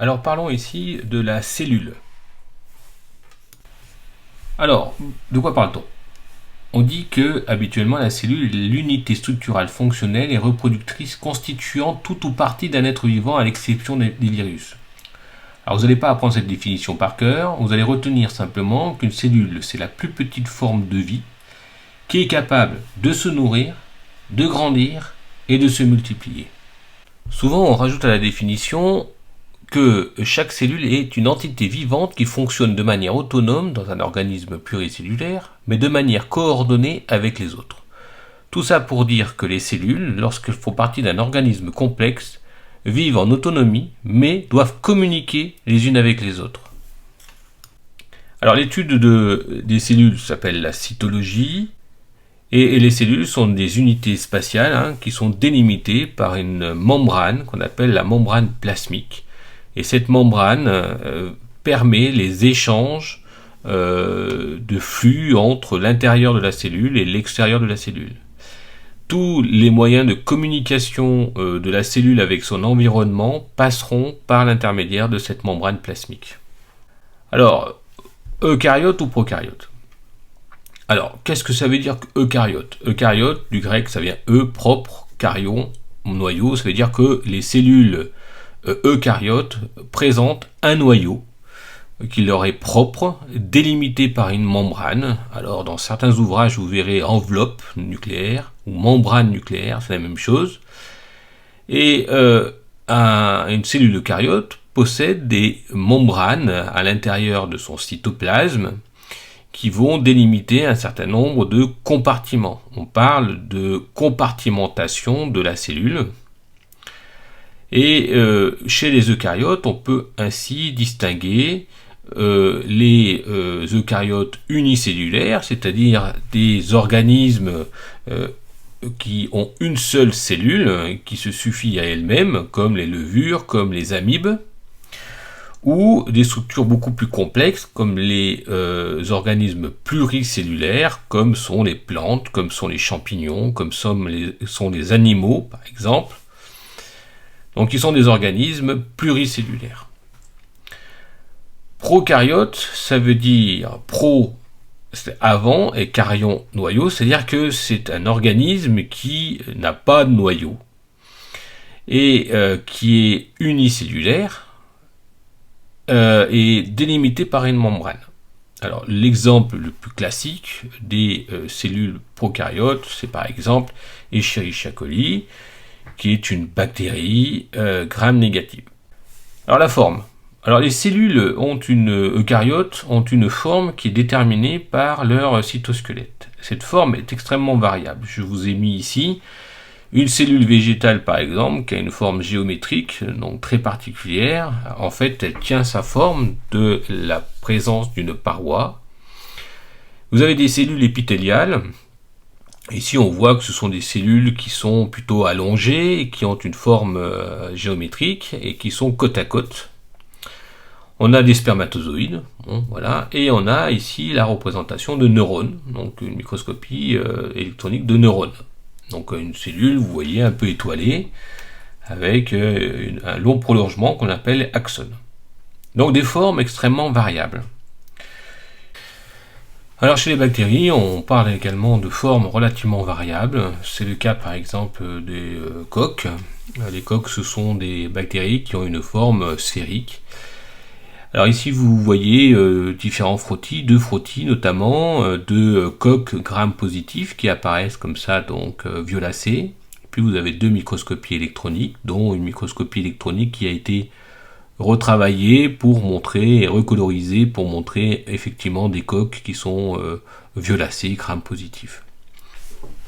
Alors parlons ici de la cellule. Alors, de quoi parle-t-on? On dit que habituellement la cellule est l'unité structurale fonctionnelle et reproductrice constituant tout ou partie d'un être vivant à l'exception des virus. Alors vous n'allez pas apprendre cette définition par cœur, vous allez retenir simplement qu'une cellule c'est la plus petite forme de vie qui est capable de se nourrir, de grandir et de se multiplier. Souvent on rajoute à la définition que chaque cellule est une entité vivante qui fonctionne de manière autonome dans un organisme pluricellulaire, mais de manière coordonnée avec les autres. Tout ça pour dire que les cellules, lorsqu'elles font partie d'un organisme complexe, vivent en autonomie, mais doivent communiquer les unes avec les autres. Alors l'étude des cellules s'appelle la cytologie, et les cellules sont des unités spatiales qui sont délimitées par une membrane qu'on appelle la membrane plasmique. Et cette membrane permet les échanges de flux entre l'intérieur de la cellule et l'extérieur de la cellule. Tous les moyens de communication de la cellule avec son environnement passeront par l'intermédiaire de cette membrane plasmique. Alors, eucaryote ou prokaryote? Alors, qu'est-ce que ça veut dire eucaryote? Eucaryote, du grec, ça vient propre, caryon, noyau, ça veut dire que les cellules eucaryotes présentent un noyau qui leur est propre, délimité par une membrane. Alors dans certains ouvrages vous verrez enveloppe nucléaire ou membrane nucléaire, c'est la même chose. Et une cellule eucaryote possède des membranes à l'intérieur de son cytoplasme qui vont délimiter un certain nombre de compartiments. On parle de compartimentation de la cellule. Et chez les eucaryotes, on peut ainsi distinguer les eucaryotes unicellulaires, c'est-à-dire des organismes qui ont une seule cellule qui se suffit à elle-même, comme les levures, comme les amibes, ou des structures beaucoup plus complexes, comme les organismes pluricellulaires, comme sont les plantes, comme sont les champignons, comme sont les animaux, par exemple. Donc, ils sont des organismes pluricellulaires. Prokaryote, ça veut dire pro, c'est avant, et caryon, noyau, c'est-à-dire que c'est un organisme qui n'a pas de noyau et qui est unicellulaire et délimité par une membrane. Alors, l'exemple le plus classique des cellules prokaryotes, c'est par exemple Escherichia coli, qui est une bactérie gram-négative. Alors la forme. Alors les cellules eucaryotes ont une forme qui est déterminée par leur cytosquelette. Cette forme est extrêmement variable. Je vous ai mis ici une cellule végétale par exemple qui a une forme géométrique donc très particulière. En fait, elle tient sa forme de la présence d'une paroi. Vous avez des cellules épithéliales. Ici, on voit que ce sont des cellules qui sont plutôt allongées, et qui ont une forme géométrique et qui sont côte à côte. On a des spermatozoïdes, voilà, et on a ici la représentation de neurones, donc une microscopie électronique de neurones. Donc une cellule, vous voyez, un peu étoilée, avec un long prolongement qu'on appelle axone. Donc des formes extrêmement variables. Alors chez les bactéries, on parle également de formes relativement variables. C'est le cas par exemple des coques. Les coques, ce sont des bactéries qui ont une forme sphérique. Alors ici vous voyez différents frottis, deux frottis notamment, de coques gram-positifs qui apparaissent comme ça, donc violacées. Puis vous avez deux microscopies électroniques, dont une microscopie électronique qui a été retravaillé pour montrer et recolorisé pour montrer effectivement des coques qui sont violacées, gram-positifs.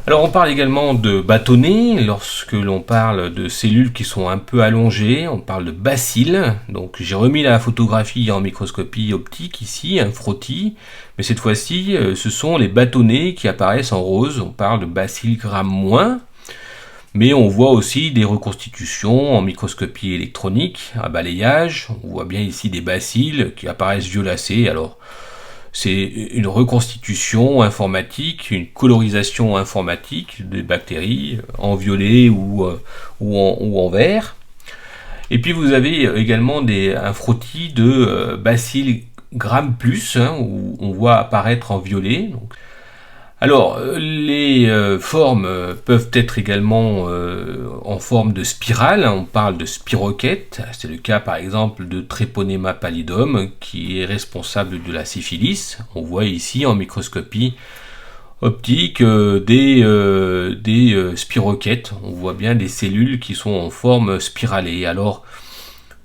Alors on parle également de bâtonnets lorsque l'on parle de cellules qui sont un peu allongées, on parle de bacilles. Donc j'ai remis la photographie en microscopie optique ici, un frottis, mais cette fois-ci ce sont les bâtonnets qui apparaissent en rose, on parle de bacilles gram-. Mais on voit aussi des reconstitutions en microscopie électronique, à balayage. On voit bien ici des bacilles qui apparaissent violacées. Alors, c'est une reconstitution informatique, une colorisation informatique des bactéries en violet ou en vert. Et puis vous avez également un frottis de Bacille Gram+, où on voit apparaître en violet. Donc. Alors, les formes peuvent être également en forme de spirale. On parle de spiroquette. C'est le cas par exemple de Treponema pallidum, qui est responsable de la syphilis. On voit ici en microscopie optique des spiroquettes. On voit bien des cellules qui sont en forme spiralée. Alors,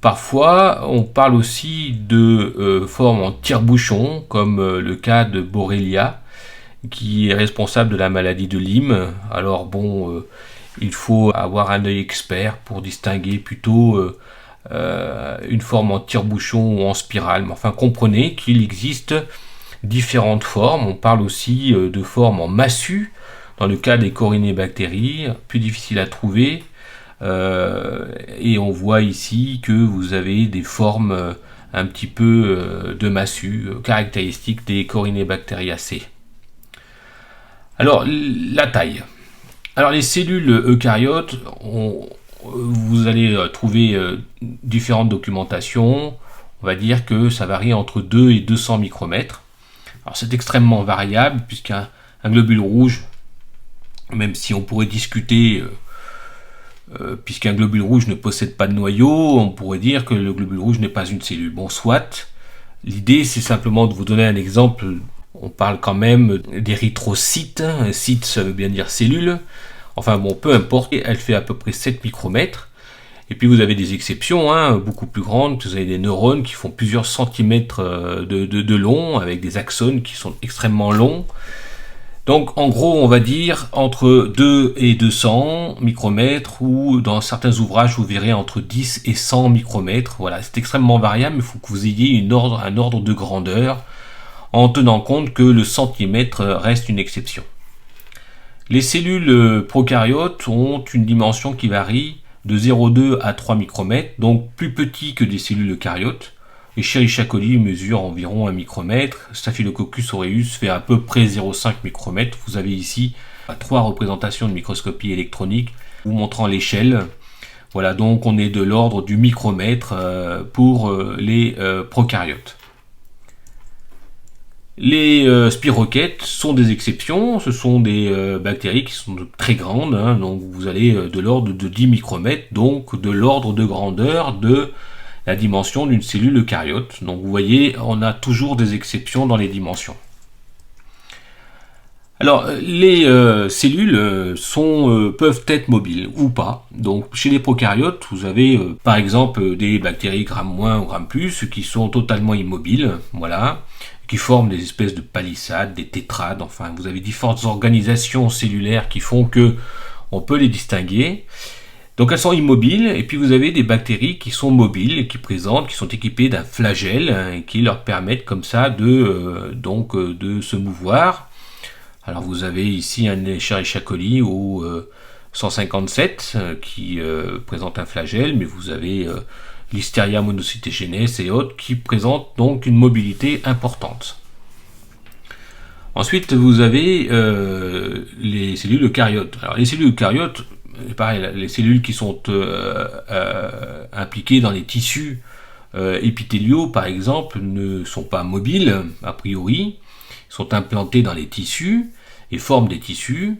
parfois, on parle aussi de formes en tire-bouchon, comme le cas de Borrelia, qui est responsable de la maladie de Lyme. Alors bon, il faut avoir un œil expert pour distinguer plutôt une forme en tire-bouchon ou en spirale. Mais enfin, comprenez qu'il existe différentes formes. On parle aussi de formes en massue, dans le cas des corinébactéries, plus difficile à trouver. Et on voit ici que vous avez des formes un petit peu de massue, caractéristiques des Corinebacteriaceae. Alors, la taille. Alors, les cellules eucaryotes, vous allez trouver différentes documentations. On va dire que ça varie entre 2 et 200 micromètres. Alors, c'est extrêmement variable, puisqu'un globule rouge, même si on pourrait discuter, puisqu'un globule rouge ne possède pas de noyau, on pourrait dire que le globule rouge n'est pas une cellule. Bon, soit. L'idée, c'est simplement de vous donner un exemple. On parle quand même d'érythrocytes. Un cyte, ça veut bien dire cellule. Enfin bon, peu importe. Elle fait à peu près 7 micromètres. Et puis vous avez des exceptions, beaucoup plus grandes. Vous avez des neurones qui font plusieurs centimètres de long, avec des axones qui sont extrêmement longs. Donc en gros, on va dire entre 2 et 200 micromètres, ou dans certains ouvrages, vous verrez entre 10 et 100 micromètres. Voilà, c'est extrêmement variable, mais il faut que vous ayez un ordre de grandeur, en tenant compte que le centimètre reste une exception. Les cellules prokaryotes ont une dimension qui varie de 0,2 à 3 micromètres, donc plus petit que des cellules eucaryotes. Escherichia coli mesure environ 1 micromètre, Staphylococcus aureus fait à peu près 0,5 micromètre. Vous avez ici 3 représentations de microscopie électronique vous montrant l'échelle. Voilà, donc on est de l'ordre du micromètre pour les prokaryotes. Les spiroquettes sont des exceptions, ce sont des bactéries qui sont très grandes, donc vous allez de l'ordre de 10 micromètres, donc de l'ordre de grandeur de la dimension d'une cellule eucaryote. Donc vous voyez, on a toujours des exceptions dans les dimensions. Alors, les cellules peuvent être mobiles ou pas. Donc, chez les prokaryotes, vous avez par exemple des bactéries Gram- ou Gram+, qui sont totalement immobiles, voilà, qui forment des espèces de palissades, des tétrades. Enfin, vous avez différentes organisations cellulaires qui font que on peut les distinguer. Donc, elles sont immobiles, et puis vous avez des bactéries qui sont mobiles, qui sont équipées d'un flagelle, et qui leur permettent comme ça de se mouvoir. Alors vous avez ici un Escherichia coli au 157 qui présente un flagelle, mais vous avez Listeria monocytogenes et autres qui présentent donc une mobilité importante. Ensuite vous avez les cellules eucaryotes. Alors les cellules eucaryotes, pareil, les cellules qui sont impliquées dans les tissus épithéliaux par exemple ne sont pas mobiles a priori, sont implantées dans les tissus et forment des tissus,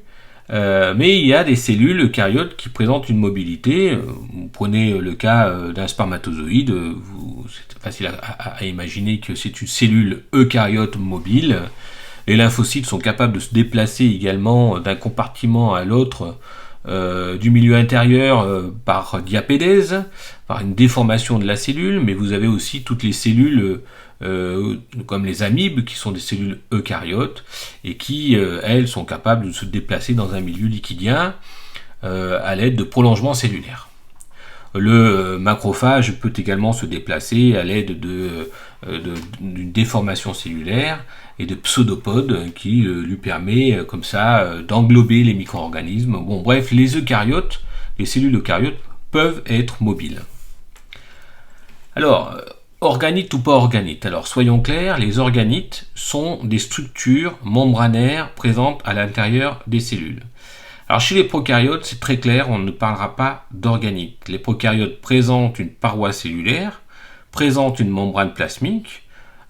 mais il y a des cellules eucaryotes qui présentent une mobilité. Vous prenez le cas d'un spermatozoïde, c'est facile à imaginer que c'est une cellule eucaryote mobile. Les lymphocytes sont capables de se déplacer également d'un compartiment à l'autre du milieu intérieur par diapédèse, par une déformation de la cellule, mais vous avez aussi toutes les cellules comme les amibes qui sont des cellules eucaryotes et qui, elles, sont capables de se déplacer dans un milieu liquidien à l'aide de prolongements cellulaires. Le macrophage peut également se déplacer à l'aide d'une déformation cellulaire et de pseudopodes qui lui permet comme ça d'englober les micro-organismes. Bon, bref, les cellules eucaryotes peuvent être mobiles. Alors, organites ou pas organites? Alors, soyons clairs, les organites sont des structures membranaires présentes à l'intérieur des cellules. Alors chez les prokaryotes, c'est très clair, on ne parlera pas d'organites. Les prokaryotes présentent une paroi cellulaire, présentent une membrane plasmique,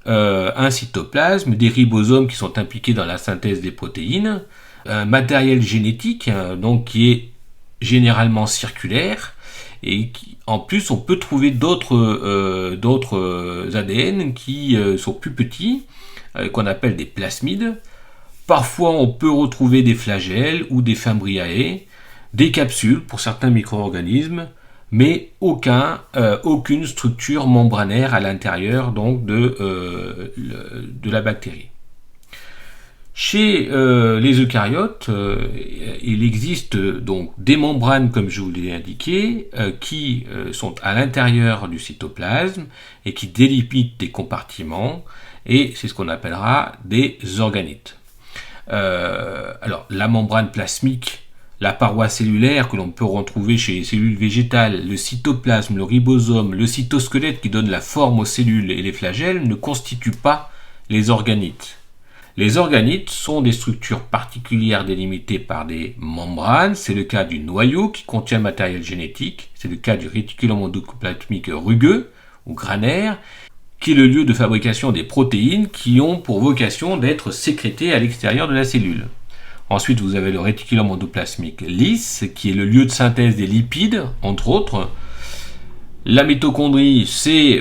un cytoplasme, des ribosomes qui sont impliqués dans la synthèse des protéines, un matériel génétique donc qui est généralement circulaire, et qui, en plus on peut trouver d'autres ADN qui sont plus petits, qu'on appelle des plasmides. Parfois on peut retrouver des flagelles ou des Fimbriae, des capsules pour certains micro-organismes, mais aucune structure membranaire à l'intérieur donc de la bactérie. Chez les eucaryotes, il existe donc des membranes, comme je vous l'ai indiqué, qui sont à l'intérieur du cytoplasme et qui délimitent des compartiments, et c'est ce qu'on appellera des organites. Alors, la membrane plasmique, la paroi cellulaire que l'on peut retrouver chez les cellules végétales, le cytoplasme, le ribosome, le cytosquelette qui donne la forme aux cellules et les flagelles ne constituent pas les organites. Les organites sont des structures particulières délimitées par des membranes. C'est le cas du noyau qui contient le matériel génétique. C'est le cas du réticulum endoplasmique rugueux ou granaire, qui est le lieu de fabrication des protéines qui ont pour vocation d'être sécrétées à l'extérieur de la cellule. Ensuite, vous avez le réticulum endoplasmique lisse, qui est le lieu de synthèse des lipides, entre autres. La mitochondrie, c'est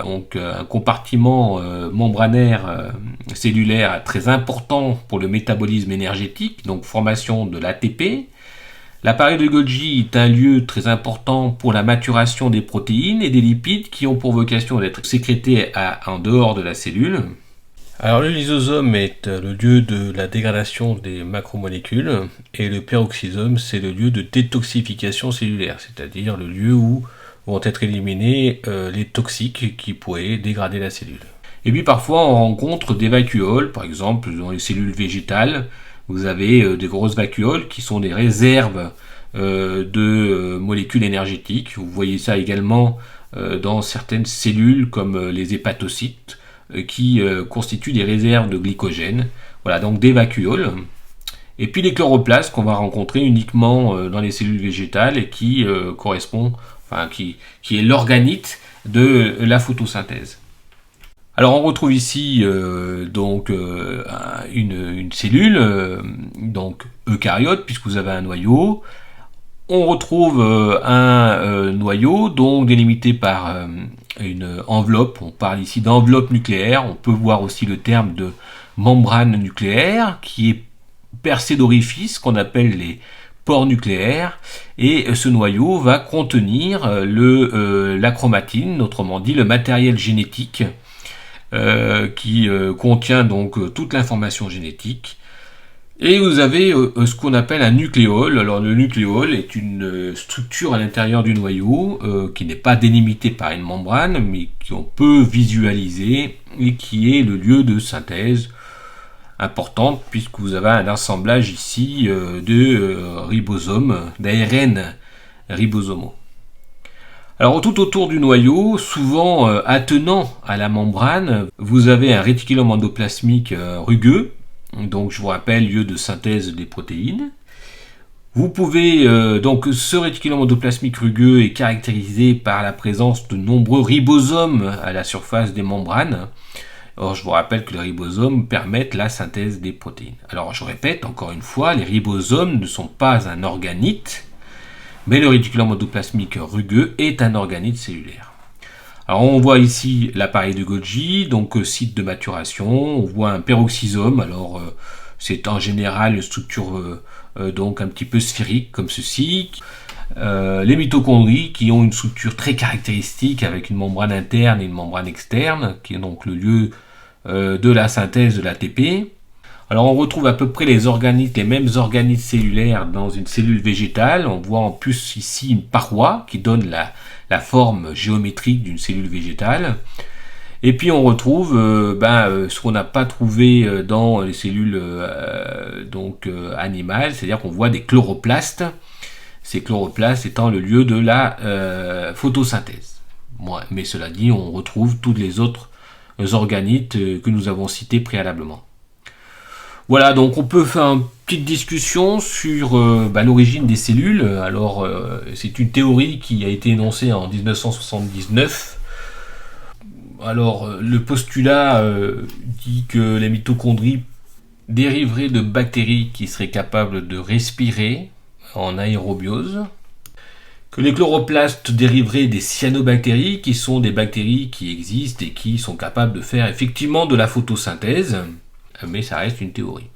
donc un compartiment membranaire cellulaire très important pour le métabolisme énergétique, donc formation de l'ATP. L'appareil de Golgi est un lieu très important pour la maturation des protéines et des lipides qui ont pour vocation d'être sécrétés en dehors de la cellule. Alors le lysosome est le lieu de la dégradation des macromolécules et le peroxysome c'est le lieu de détoxification cellulaire, c'est-à-dire le lieu où vont être éliminés les toxiques qui pourraient dégrader la cellule. Et puis parfois on rencontre des vacuoles, par exemple dans les cellules végétales, vous avez des grosses vacuoles qui sont des réserves de molécules énergétiques. Vous voyez ça également dans certaines cellules comme les hépatocytes qui constituent des réserves de glycogène. Voilà, donc des vacuoles. Et puis les chloroplastes qu'on va rencontrer uniquement dans les cellules végétales et qui correspond, qui est l'organite de la photosynthèse. Alors on retrouve ici une cellule, donc eucaryote, puisque vous avez un noyau. On retrouve un noyau donc délimité par une enveloppe. On parle ici d'enveloppe nucléaire. On peut voir aussi le terme de membrane nucléaire qui est percée d'orifices qu'on appelle les pores nucléaires. Et ce noyau va contenir la chromatine, autrement dit le matériel génétique qui contient donc toute l'information génétique. Et vous avez ce qu'on appelle un nucléole. Alors le nucléole est une structure à l'intérieur du noyau qui n'est pas délimitée par une membrane, mais qu'on peut visualiser et qui est le lieu de synthèse importante, puisque vous avez un assemblage ici de ribosomes, d'ARN ribosomaux. Alors tout autour du noyau, souvent attenant à la membrane, vous avez un réticulum endoplasmique rugueux, donc je vous rappelle, lieu de synthèse des protéines. Vous pouvez, donc ce réticulum endoplasmique rugueux est caractérisé par la présence de nombreux ribosomes à la surface des membranes. Or je vous rappelle que les ribosomes permettent la synthèse des protéines. Alors je répète encore une fois, les ribosomes ne sont pas un organite, mais le réticulum endoplasmique rugueux est un organite cellulaire. Alors on voit ici l'appareil de Golgi, donc site de maturation, on voit un peroxysome, alors c'est en général une structure donc un petit peu sphérique comme ceci. Les mitochondries qui ont une structure très caractéristique avec une membrane interne et une membrane externe, qui est donc le lieu de la synthèse de l'ATP. Alors on retrouve à peu près les mêmes organites cellulaires dans une cellule végétale. On voit en plus ici une paroi qui donne la forme géométrique d'une cellule végétale. Et puis on retrouve ce qu'on n'a pas trouvé dans les cellules animales, c'est-à-dire qu'on voit des chloroplastes. Ces chloroplastes étant le lieu de la photosynthèse. Mais cela dit, on retrouve toutes les autres organites que nous avons cités préalablement. Voilà, donc on peut faire une petite discussion sur l'origine des cellules. Alors, c'est une théorie qui a été énoncée en 1979. Alors, le postulat dit que la mitochondrie dériverait de bactéries qui seraient capables de respirer en aérobiose, que les chloroplastes dériveraient des cyanobactéries, qui sont des bactéries qui existent et qui sont capables de faire effectivement de la photosynthèse, mais ça reste une théorie.